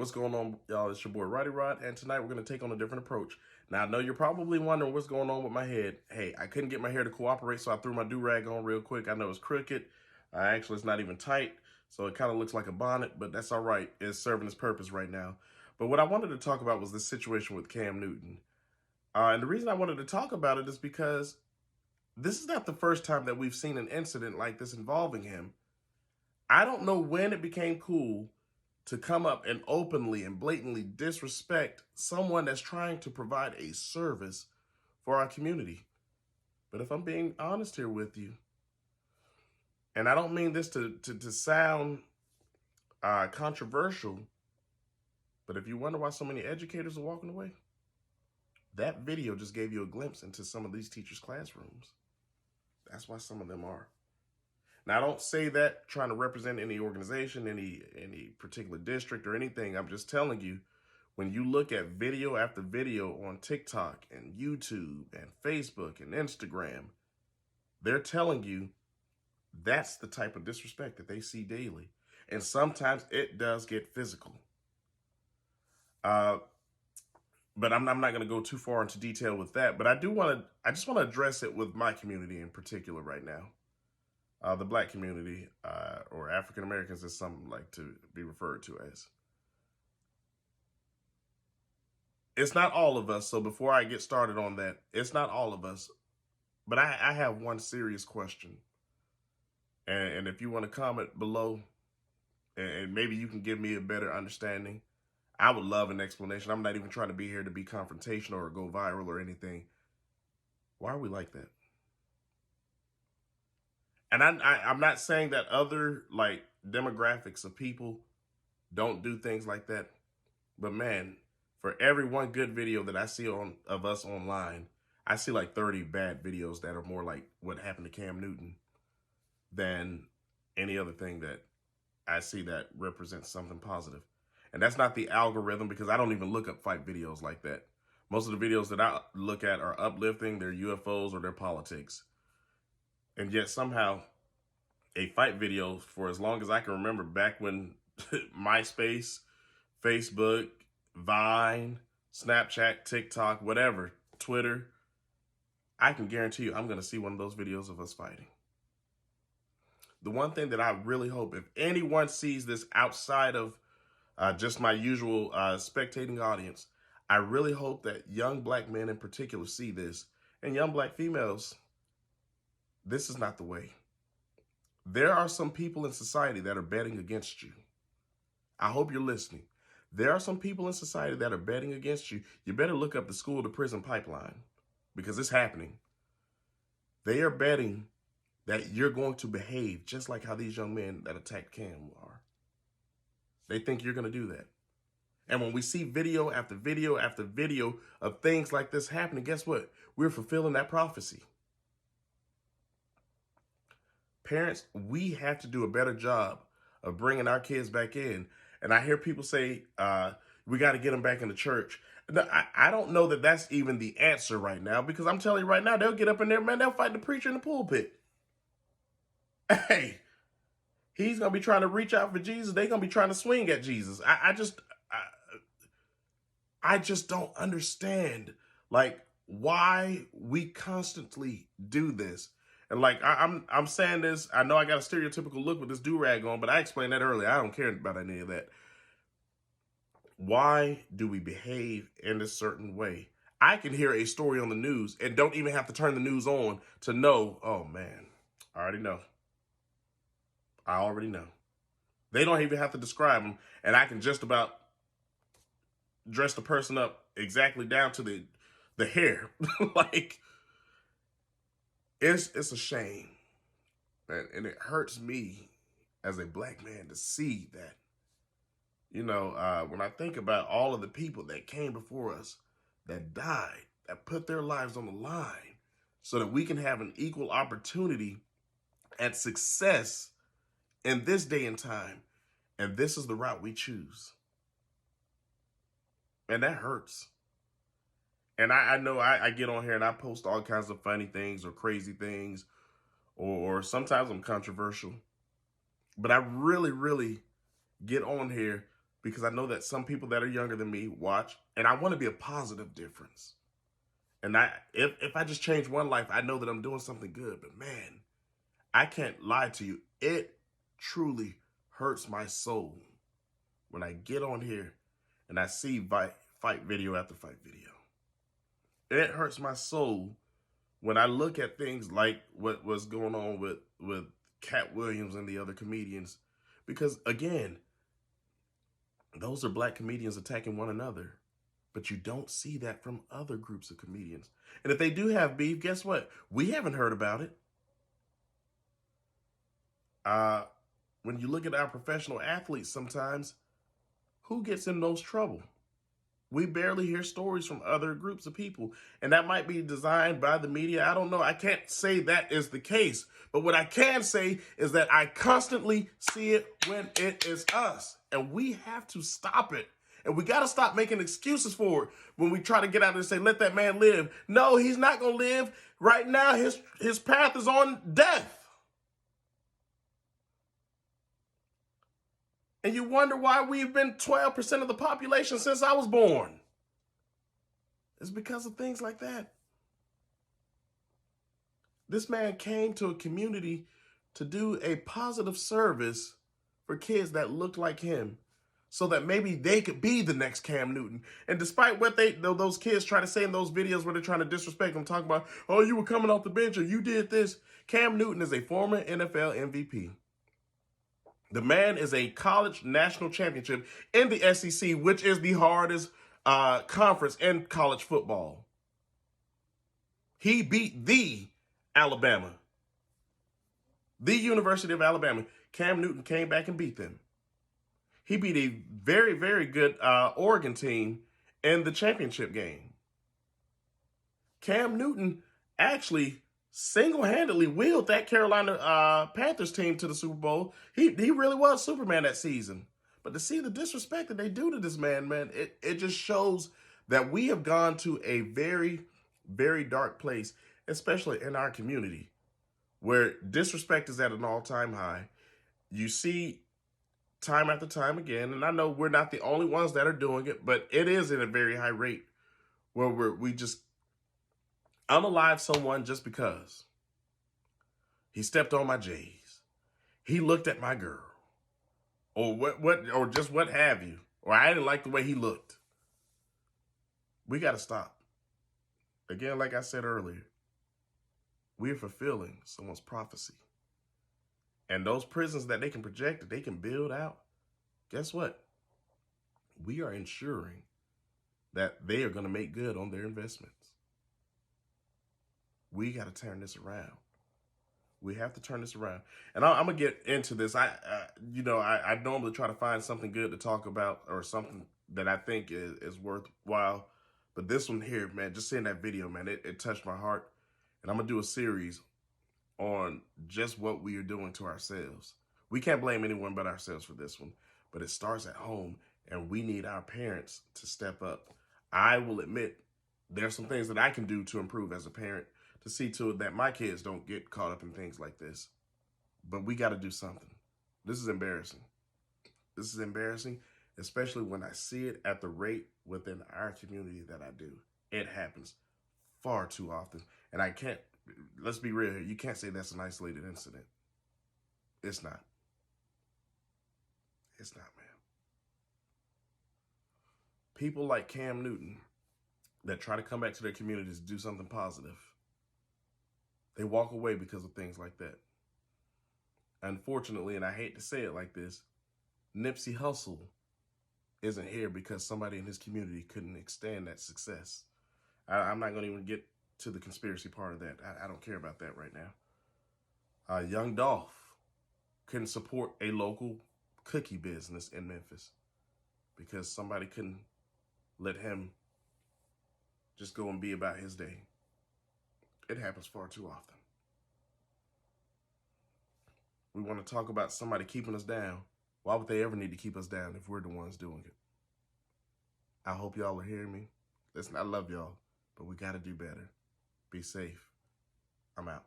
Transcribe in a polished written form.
What's going on, y'all? It's your boy Roddy Rod, and tonight we're going to take on a different approach. Now, I know you're probably wondering what's going on with my head. Hey, I couldn't get my hair to cooperate, so I threw my do-rag on real quick. I know it's crooked. Actually, it's not even tight, so it kind of looks like a bonnet, but that's all right. It's serving its purpose right now. But what I wanted to talk about was this situation with Cam Newton. And the reason I wanted to talk about it is because this is not the first time that we've seen an incident like this involving him. I don't know when it became cool to come up and openly and blatantly disrespect someone that's trying to provide a service for our community. But if I'm being honest here with you, and I don't mean this to sound controversial, but if you wonder why so many educators are walking away, that video just gave you a glimpse into some of these teachers' classrooms. That's why some of them are. Now, I don't say that trying to represent any organization, any particular district or anything. I'm just telling you, when you look at video after video on TikTok and YouTube and Facebook and Instagram, they're telling you that's the type of disrespect that they see daily. And sometimes it does get physical. But I'm not going to go too far into detail with that. But I just want to address it with my community in particular right now. The Black community, or African Americans, as some like to be referred to as. It's not all of us, so before I get started on that, it's not all of us, but I have one serious question. And if you want to comment below, and maybe you can give me a better understanding, I would love an explanation. I'm not even trying to be here to be confrontational or go viral or anything. Why are we like that? And I'm not saying that other like demographics of people don't do things like that. But man, for every one good video that I see of us online, I see like 30 bad videos that are more like what happened to Cam Newton than any other thing that I see that represents something positive. And that's not the algorithm, because I don't even look up fight videos like that. Most of the videos that I look at are uplifting, they're UFOs or their politics. And yet somehow a fight video, for as long as I can remember, back when MySpace, Facebook, Vine, Snapchat, TikTok, whatever, Twitter, I can guarantee you I'm going to see one of those videos of us fighting. The one thing that I really hope, if anyone sees this outside of just my usual spectating audience, I really hope that young Black men in particular see this, and young Black females. This is not the way. There are some people in society that are betting against you. I hope you're listening. There are some people in society that are betting against you. You better look up the school to prison pipeline, because it's happening. They are betting that you're going to behave just like how these young men that attacked Cam are. They think you're going to do that. And when we see video after video after video of things like this happening, guess what? We're fulfilling that prophecy. Parents, we have to do a better job of bringing our kids back in. And I hear people say, we got to get them back in the church. I don't know that that's even the answer right now, because I'm telling you right now, they'll get up in there, man, they'll fight the preacher in the pulpit. Hey, he's going to be trying to reach out for Jesus. They're going to be trying to swing at Jesus. I just don't understand, like, why we constantly do this. And like, I'm saying this, I know I got a stereotypical look with this do-rag on, but I explained that earlier. I don't care about any of that. Why do we behave in this certain way? I can hear a story on the news and don't even have to turn the news on to know, oh man, I already know. I already know. They don't even have to describe them, and I can just about dress the person up exactly down to the hair. Like, it's a shame. And it hurts me as a Black man to see that. You know, when I think about all of the people that came before us, that died, that put their lives on the line so that we can have an equal opportunity at success in this day and time, and this is the route we choose. And that hurts. And I know I get on here and I post all kinds of funny things or crazy things, or sometimes I'm controversial. But I really, really get on here because I know that some people that are younger than me watch, and I want to be a positive difference. And if I just change one life, I know that I'm doing something good. But man, I can't lie to you. It truly hurts my soul when I get on here and I see fight video after fight video. It hurts my soul when I look at things like what was going on with Cat Williams and the other comedians. Because again, those are black comedians attacking one another. But you don't see that from other groups of comedians. And if they do have beef, guess what? We haven't heard about it. When you look at our professional athletes sometimes, who gets in most trouble? We barely hear stories from other groups of people. And that might be designed by the media. I don't know. I can't say that is the case. But what I can say is that I constantly see it when it is us. And we have to stop it. And we got to stop making excuses for it when we try to get out there and say, let that man live. No, he's not going to live. Right now, his path is on death. And you wonder why we've been 12% of the population since I was born. It's because of things like that. This man came to a community to do a positive service for kids that looked like him, so that maybe they could be the next Cam Newton. And despite what those kids try to say in those videos where they're trying to disrespect him, talking about, oh, you were coming off the bench or you did this. Cam Newton is a former NFL MVP. The man is a college national championship in the SEC, which is the hardest conference in college football. He beat the Alabama, the University of Alabama. Cam Newton came back and beat them. He beat a very, very good Oregon team in the championship game. Cam Newton actually single-handedly wheeled that Carolina Panthers team to the Super Bowl. He really was Superman that season. But to see the disrespect that they do to this man, it just shows that we have gone to a very, very dark place, especially in our community, where disrespect is at an all-time high. You see time after time again, and I know we're not the only ones that are doing it, but it is at a very high rate where we just unalive someone just because he stepped on my J's, he looked at my girl, or or just what have you, or I didn't like the way he looked. We got to stop. Again, like I said earlier, we're fulfilling someone's prophecy. And those prisons that they can project, that they can build out, guess what? We are ensuring that they are going to make good on their investments. We got to turn this around. We have to turn this around. And I'm going to get into this. I normally try to find something good to talk about or something that I think is worthwhile. But this one here, man, just seeing that video, man, it touched my heart. And I'm going to do a series on just what we are doing to ourselves. We can't blame anyone but ourselves for this one, but it starts at home, and we need our parents to step up. I will admit there's some things that I can do to improve as a parent to see to it that my kids don't get caught up in things like this. But we got to do something. This is embarrassing. This is embarrassing, especially when I see it at the rate within our community that I do. It happens far too often, and I can't. Let's be real here. You can't say that's an isolated incident. It's not. It's not, man. People like Cam Newton that try to come back to their communities to do something positive, they walk away because of things like that. Unfortunately, and I hate to say it like this, Nipsey Hussle isn't here because somebody in his community couldn't extend that success. I'm not going to even get to the conspiracy part of that. I don't care about that right now. Young Dolph couldn't support a local cookie business in Memphis because somebody couldn't let him just go and be about his day. It happens far too often. We want to talk about somebody keeping us down. Why would they ever need to keep us down if we're the ones doing it? I hope y'all are hearing me. Listen, I love y'all, but we got to do better. Be safe. I'm out.